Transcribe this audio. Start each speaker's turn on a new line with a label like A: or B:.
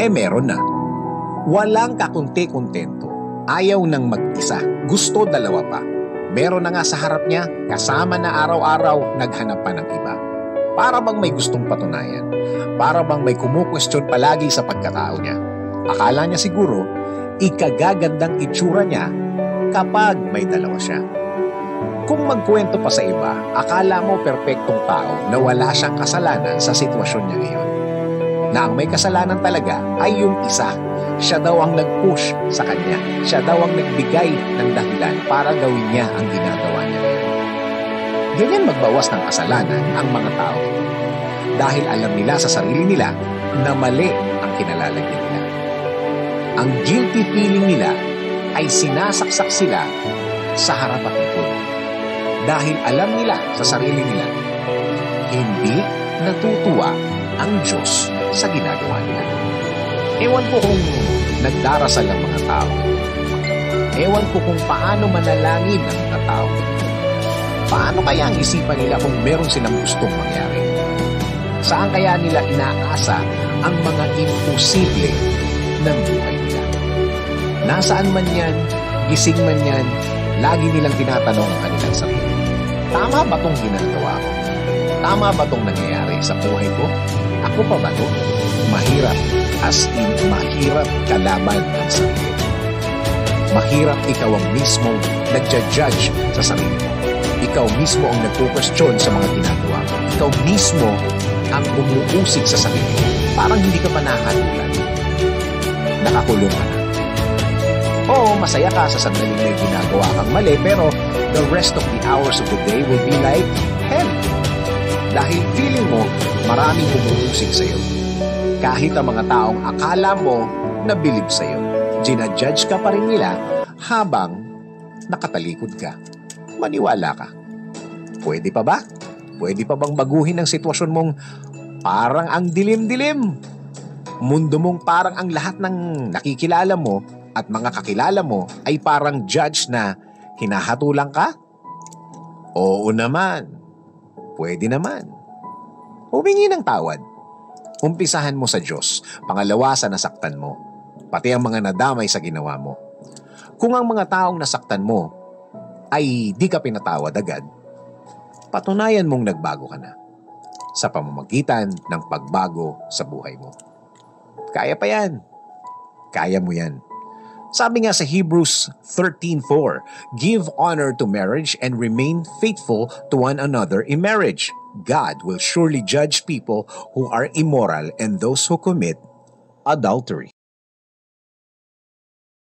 A: meron na. Walang kakunti-kontento. Ayaw ng mag-isa. Gusto dalawa pa. Meron na nga sa harap niya, kasama na araw-araw, naghanap pa ng iba. Para bang may gustong patunayan. Para bang may kumukwestiyon palagi sa pagkatao niya. Akala niya siguro, ikagagandang itsura niya kapag may dalawa siya. Kung magkwento pa sa iba, akala mo perpektong tao na wala siyang kasalanan sa sitwasyon niya ngayon. Na ang may kasalanan talaga ay yung isa. Siya daw ang nag-push sa kanya. Siya daw ang nagbigay ng dahilan para gawin niya ang ginagawa niya ngayon. Ganyan magbawas ng kasalanan ang mga tao. Dahil alam nila sa sarili nila na mali ang kinalalagyan nila. Ang guilty feeling nila ay sinasaksak sila sa harap at likod. Dahil alam nila sa sarili nila, hindi natutuwa ang Diyos sa ginagawa nila. Ewan ko kung nagdarasal ang mga tao. Ewan ko kung paano manalangin ang mga tao. Paano kaya ang isipan nila kung meron silang gustong mangyari? Saan kaya nila inaasa ang mga imposible ng buhay nila? Nasaan man yan, gising man yan, lagi nilang tinatanong ang kanilang sarili. Tama ba itong ginagawa ko? Tama ba itong nangyayari sa buhay ko? Ako pa ba ito? Mahirap, as in mahirap kalaban ang sarili. Mahirap ikaw ang mismong nagja-judge sa sarili mo. Ikaw mismo ang nagpo-question sa mga ginagawa mo. Ikaw mismo ang umuusig sa sarili mo. Parang hindi ka pa nakahatulan. Nakakulong ka na. Oo, masaya ka sa sandaling may ginagawa kang mali, pero the rest of the hours of the day will be like hell. Dahil feeling mo, maraming umuusig sa'yo. Kahit ang mga taong akala mo nabilib sa'yo, ginajudge ka pa rin nila habang nakatalikod ka. Maniwala ka. Pwede pa ba? Pwede pa bang baguhin ang sitwasyon mong parang ang dilim-dilim? Mundo mong parang ang lahat ng nakikilala mo at mga kakilala mo ay parang judge na hinahatulang ka? Oo naman. Pwede naman. Humingi ng tawad. Umpisahan mo sa Diyos. Pangalawa sa nasaktan mo. Pati ang mga nadamay sa ginawa mo. Kung ang mga taong nasaktan mo ay di ka pinatawad agad, patunayan mong nagbago ka na sa pamamagitan ng pagbago sa buhay mo. Kaya pa yan. Kaya mo yan. Sabi nga sa Hebrews 13:4, give honor to marriage and remain faithful to one another in marriage. God will surely judge people who are immoral and those who commit adultery.